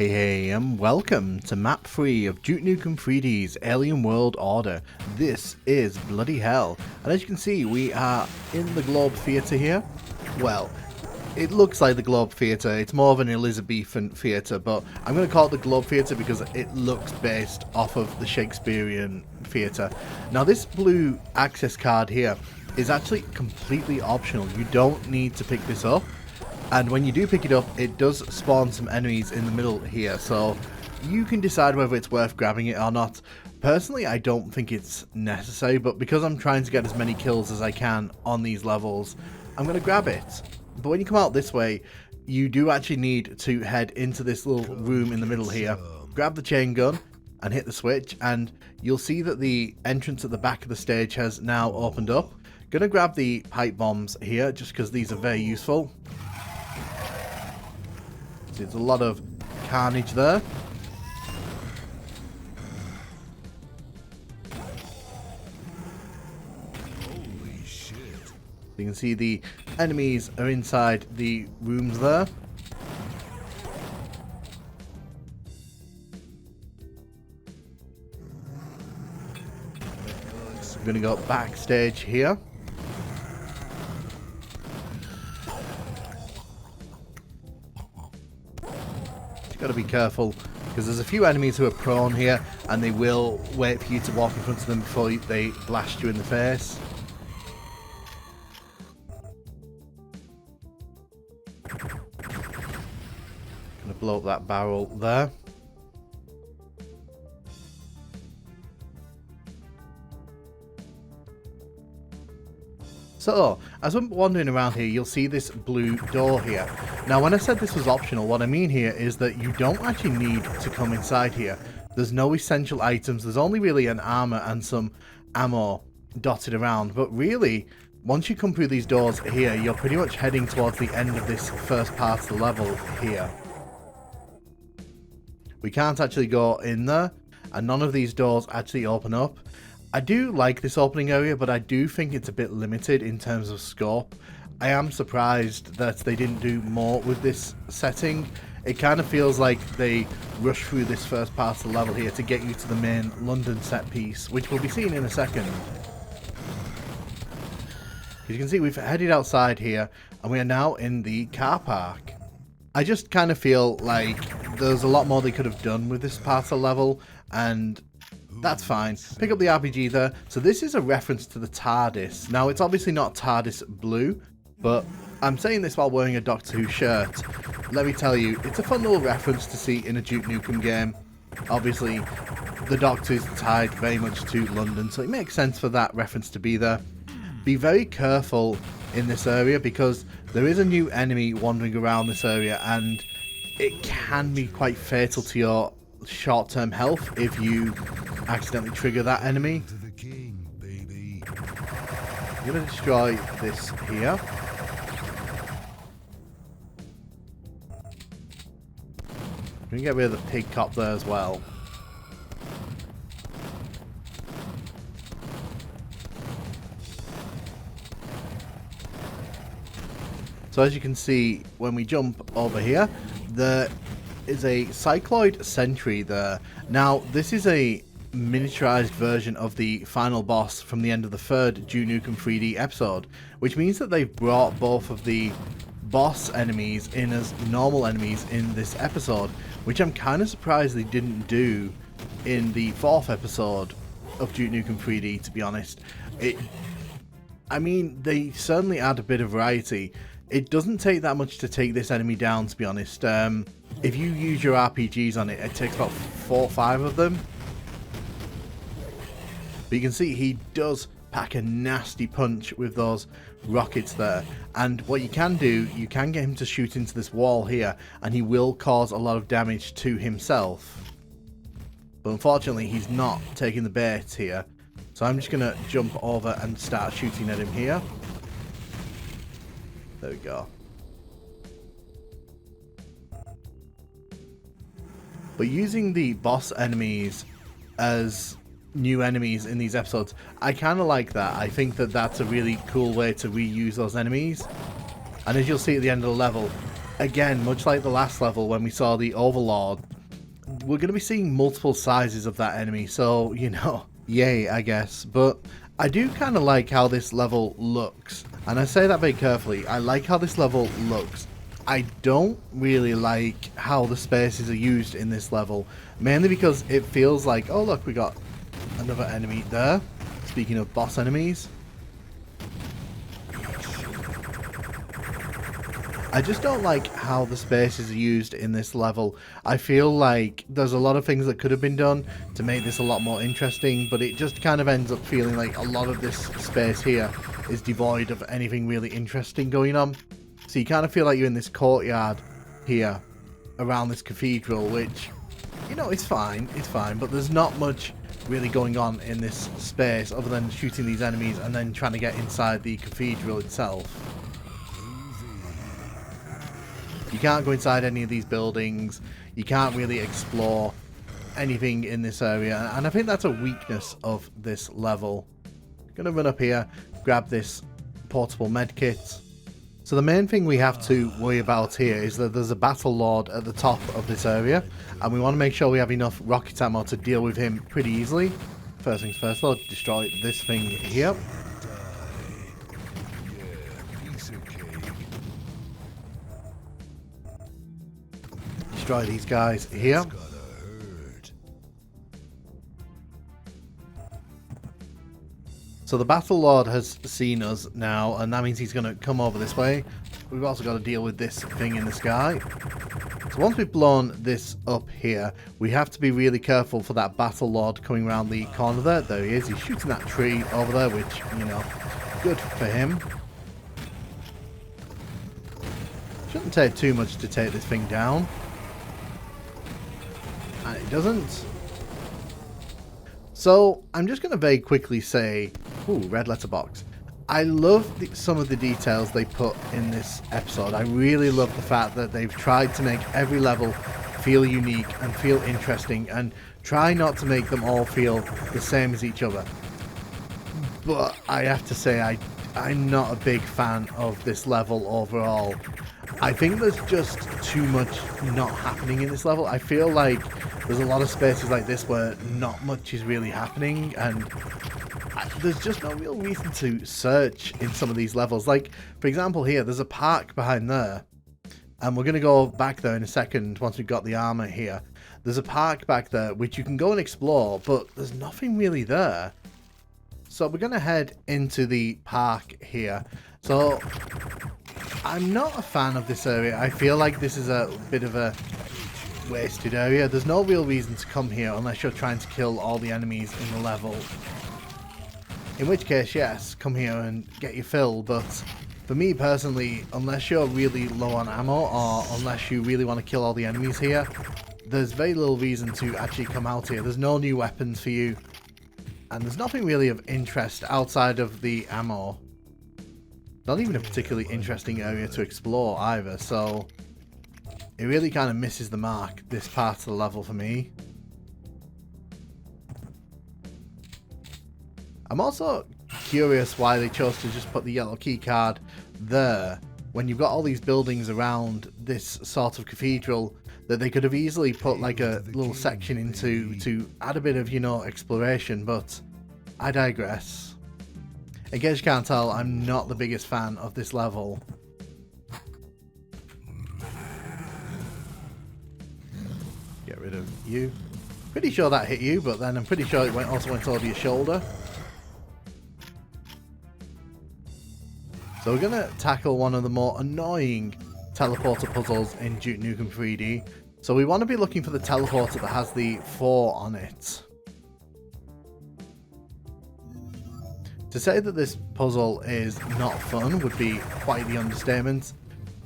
Hey, and welcome to map 3 of Duke Nukem 3D's Alien World Order. This is bloody hell, and as you can see, we are in the Globe Theatre here. Well, it looks like the Globe Theatre, it's more of an Elizabethan theatre, but I'm going to call it the Globe Theatre because it looks based off of the Shakespearean theatre. Now this blue access card here is actually completely optional. You don't need to pick this up. And when you do pick it up, it does spawn some enemies in the middle here, so you can decide whether it's worth grabbing it or not. Personally, I don't think it's necessary, but because I'm trying to get as many kills as I can on these levels, I'm going to grab it. But when you come out this way, you do actually need to head into this little room in the middle here, grab the chain gun, and hit the switch, and you'll see that the entrance at the back of the stage has now opened up. Going to grab the pipe bombs here, just because these are very useful. There's a lot of carnage there. Holy shit. You can see the enemies are inside the rooms there. We're going to go backstage here. Got to be careful because there's a few enemies who are prone here and they will wait for you to walk in front of them before they blast you in the face. Gonna blow up that barrel there. So, as I'm wandering around here, you'll see this blue door here. Now, when I said this was optional, what I mean here is that you don't actually need to come inside here. There's no essential items. There's only really an armor and some ammo dotted around. But really, once you come through these doors here, you're pretty much heading towards the end of this first part of the level here. We can't actually go in there, and none of these doors actually open up. I do like this opening area, but I do think it's a bit limited in terms of scope. I am surprised that they didn't do more with this setting. It kind of feels like they rushed through this first part of the level here to get you to the main London set piece, which we'll be seeing in a second. As you can see, we've headed outside here, and we are now in the car park. I just kind of feel like there's a lot more they could have done with this part of the level, and that's fine. Pick up the RPG there. So this is a reference to the TARDIS. Now, it's obviously not TARDIS blue, but I'm saying this while wearing a Doctor Who shirt. Let me tell you, it's a fun little reference to see in a Duke Nukem game. Obviously, the Doctor is tied very much to London, so it makes sense for that reference to be there. Be very careful in this area because there is a new enemy wandering around this area, and it can be quite fatal to your short-term health if you accidentally trigger that enemy. To the king, baby. I'm going to destroy this here. I'm going to get rid of the pig cop there as well. So as you can see, when we jump over here, there is a cycloid sentry there. Now, this is a miniaturized version of the final boss from the end of the third Duke Nukem 3D episode, which means that they've brought both of the boss enemies in as normal enemies in this episode, which I'm kind of surprised they didn't do in the fourth episode of Duke Nukem 3D, to be honest. I mean, they certainly add a bit of variety. It doesn't take that much to take this enemy down, to be honest. If you use your RPGs on it, it takes about 4 or 5 of them. But you can see he does pack a nasty punch with those rockets there. And what you can do, you can get him to shoot into this wall here, and he will cause a lot of damage to himself. But unfortunately, he's not taking the bait here. So I'm just going to jump over and start shooting at him here. There we go. But using the boss enemies as new enemies in these episodes, I kind of like that. I think that that's a really cool way to reuse those enemies. And as you'll see at the end of the level, again, much like the last level when we saw the Overlord, we're going to be seeing multiple sizes of that enemy, so, you know, yay, I guess. But I do kind of like how this level looks, and I say that very carefully. I like how this level looks. I don't really like how the spaces are used in this level, mainly because it feels like, oh look, we got another enemy there. Speaking of boss enemies, I just don't like how the spaces are used in this level. I feel like there's a lot of things that could have been done to make this a lot more interesting, but it just kind of ends up feeling like a lot of this space here is devoid of anything really interesting going on. So you kind of feel like you're in this courtyard here around this cathedral, which, you know, it's fine, but there's not much really going on in this space other than shooting these enemies and then trying to get inside the cathedral itself. You can't go inside any of these buildings. You can't really explore anything in this area. And I think that's a weakness of this level. Gonna run up here, grab this portable medkit. So the main thing we have to worry about here is that there's a Battle Lord at the top of this area. And we want to make sure we have enough rocket ammo to deal with him pretty easily. First things first, though, destroy this thing here. Destroy these guys here. So the Battle Lord has seen us now, and that means he's going to come over this way. We've also got to deal with this thing in the sky. So once we've blown this up here, we have to be really careful for that Battle Lord coming around the corner there. There he is. He's shooting that tree over there, which, you know, good for him. Shouldn't take too much to take this thing down. And it doesn't. So I'm just going to very quickly say, ooh, red letterbox. I love some of the details they put in this episode. I really love the fact that they've tried to make every level feel unique and feel interesting and try not to make them all feel the same as each other. But I have to say, I'm not a big fan of this level overall. I think there's just too much not happening in this level. I feel like there's a lot of spaces like this where not much is really happening, and there's just no real reason to search in some of these levels. Like, for example, here, there's a park behind there, and we're going to go back there in a second once we've got the armor here. There's a park back there which you can go and explore, but there's nothing really there. So we're going to head into the park here. So I'm not a fan of this area. I feel like this is a bit of a wasted area. There's no real reason to come here unless you're trying to kill all the enemies in the level. In which case, yes, come here and get your fill, but for me personally, unless you're really low on ammo or unless you really want to kill all the enemies here, there's very little reason to actually come out here. There's no new weapons for you, and there's nothing really of interest outside of the ammo. Not even a particularly interesting area to explore either, so it really kind of misses the mark, this part of the level for me. I'm also curious why they chose to just put the yellow key card there when you've got all these buildings around this sort of cathedral that they could have easily put like a little section into to add a bit of, you know, exploration, but I digress. In case you can't tell, I'm not the biggest fan of this level. Get rid of you. Pretty sure that hit you, but then I'm pretty sure it also went over your shoulder. So we're going to tackle one of the more annoying teleporter puzzles in Duke Nukem 3D. So we want to be looking for the teleporter that has the 4 on it. To say that this puzzle is not fun would be quite the understatement.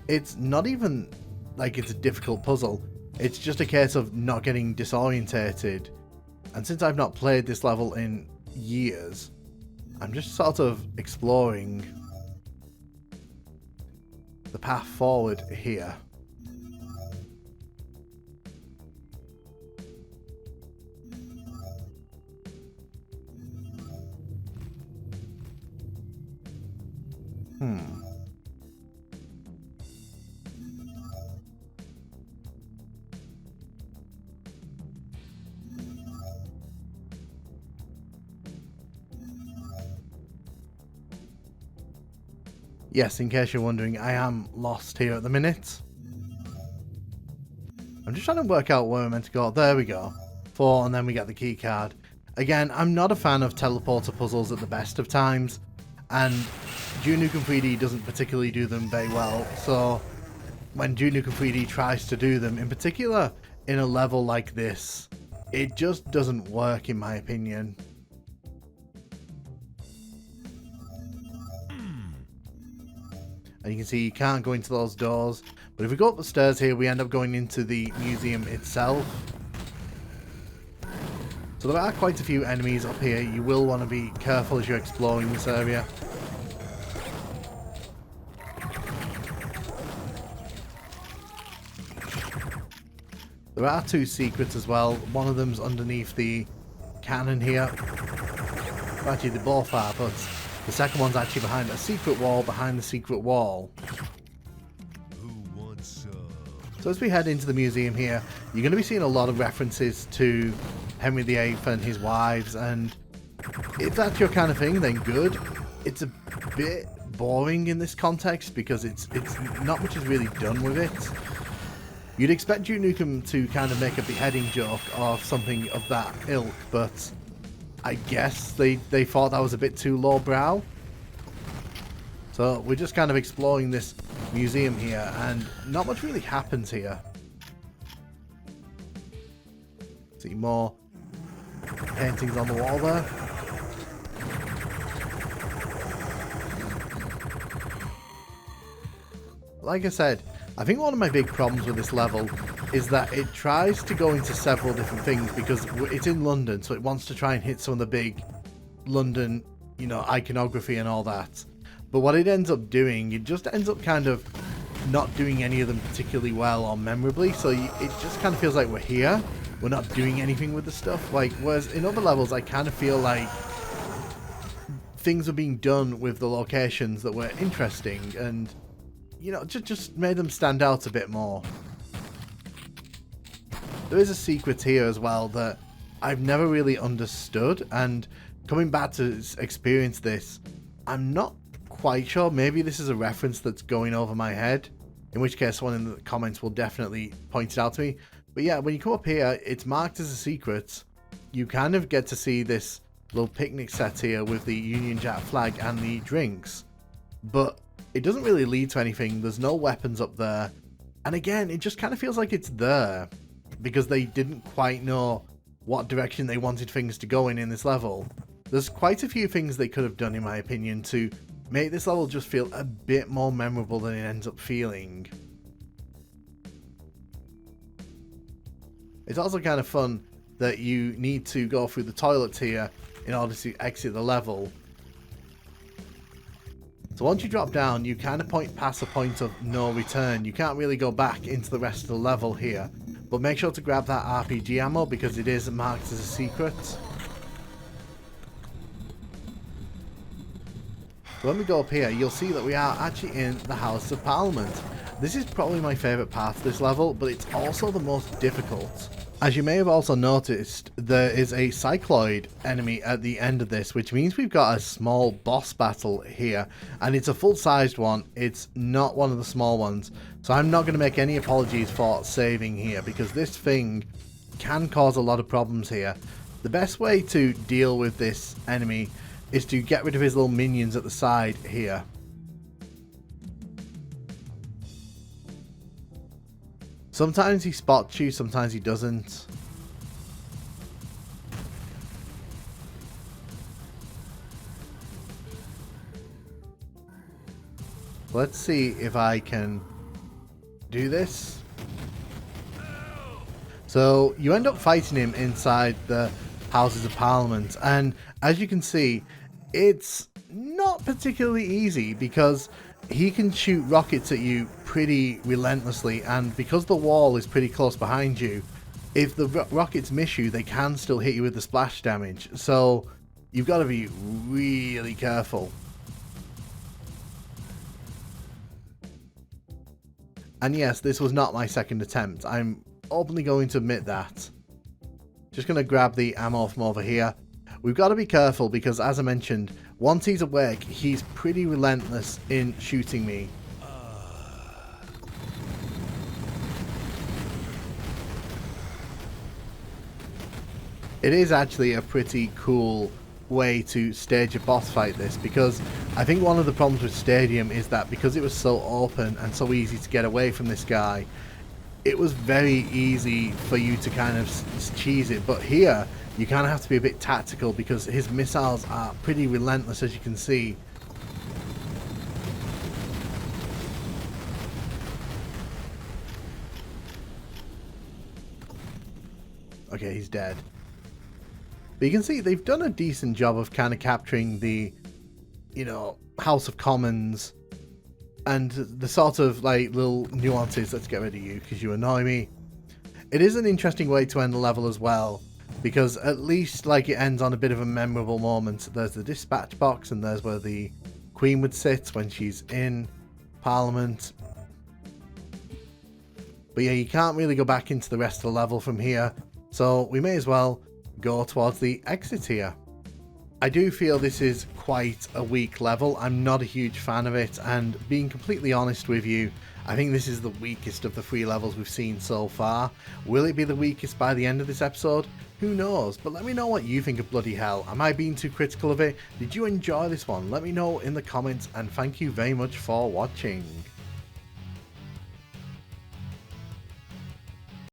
It's not even like it's a difficult puzzle. It's just a case of not getting disorientated. And since I've not played this level in years, I'm just sort of exploring the path forward here. Yes, in case you're wondering, I am lost here at the minute. I'm just trying to work out where I'm meant to go. There we go. 4, and then we get the key card. Again, I'm not a fan of teleporter puzzles at the best of times, and Duke Nukem 3D doesn't particularly do them very well, so when Duke Nukem 3D tries to do them, in particular in a level like this, it just doesn't work in my opinion. And you can see you can't go into those doors, but if we go up the stairs here, we end up going into the museum itself. So there are quite a few enemies up here. You will want to be careful as you're exploring this area. There are 2 secrets as well. One of them's underneath the cannon here. Actually, they both are, but the second one's actually behind a secret wall behind the secret wall. Who wants some? So as we head into the museum here, you're going to be seeing a lot of references to Henry VIII and his wives, and if that's your kind of thing, then good. It's a bit boring in this context because it's not much is really done with it. You'd expect Duke Nukem to kind of make a beheading joke or something of that ilk, but I guess they thought that was a bit too lowbrow. So we're just kind of exploring this museum here, and not much really happens here. See more paintings on the wall there. Like I said, I think one of my big problems with this level is that it tries to go into several different things because it's in London, so it wants to try and hit some of the big London, you know, iconography and all that. But what it ends up doing, it just ends up kind of not doing any of them particularly well or memorably, so it just kind of feels like we're here, we're not doing anything with the stuff. Like, whereas in other levels, I kind of feel like things are being done with the locations that were interesting and, you know, just made them stand out a bit more. There is a secret here as well that I've never really understood, and coming back to experience this, I'm not quite sure. Maybe this is a reference that's going over my head, in which case someone in the comments will definitely point it out to me. But yeah, when you come up here, it's marked as a secret. You kind of get to see this little picnic set here with the Union Jack flag and the drinks, but it doesn't really lead to anything. There's no weapons up there, and again, it just kind of feels like it's there because they didn't quite know what direction they wanted things to go in this level. There's quite a few things they could have done, in my opinion, to make this level just feel a bit more memorable than it ends up feeling. It's also kind of fun that you need to go through the toilets here in order to exit the level. So once you drop down, you kind of point past a point of no return. You can't really go back into the rest of the level here, but make sure to grab that RPG ammo because it is marked as a secret. So when we go up here, you'll see that we are actually in the House of Parliament. This is probably my favourite part of this level, but it's also the most difficult. As you may have also noticed, there is a cycloid enemy at the end of this, which means we've got a small boss battle here, and it's a full-sized one. It's not one of the small ones, so I'm not going to make any apologies for saving here, because this thing can cause a lot of problems here. The best way to deal with this enemy is to get rid of his little minions at the side here. Sometimes he spots you, sometimes he doesn't. Let's see if I can do this. So you end up fighting him inside the Houses of Parliament, and as you can see, it's not particularly easy because he can shoot rockets at you pretty relentlessly, and because the wall is pretty close behind you, if the rockets miss you, they can still hit you with the splash damage, so you've got to be really careful. And yes, this was not my second attempt. I'm openly going to admit that. Just going to grab the ammo from over here. We've got to be careful because, as I mentioned, Once he's awake, he's pretty relentless in shooting me. It is actually a pretty cool way to stage a boss fight this, because I think one of the problems with Stadium is that because it was so open and so easy to get away from this guy, it was very easy for you to kind of cheese it. But here you kind of have to be a bit tactical because his missiles are pretty relentless, as you can see. Okay, he's dead. But you can see they've done a decent job of kind of capturing the, you know, House of Commons and the sort of like little nuances. Let's get rid of you because you annoy me. It is an interesting way to end the level as well, because at least like it ends on a bit of a memorable moment. There's the dispatch box and there's where the Queen would sit when she's in Parliament. But yeah, you can't really go back into the rest of the level from here, so we may as well go towards the exit here. I do feel this is quite a weak level. I'm not a huge fan of it, and being completely honest with you, I think this is the weakest of the 3 levels we've seen so far. Will it be the weakest by the end of this episode? Who knows? But let me know what you think of Bloody Hell. Am I being too critical of it? Did you enjoy this one? Let me know in the comments, and thank you very much for watching.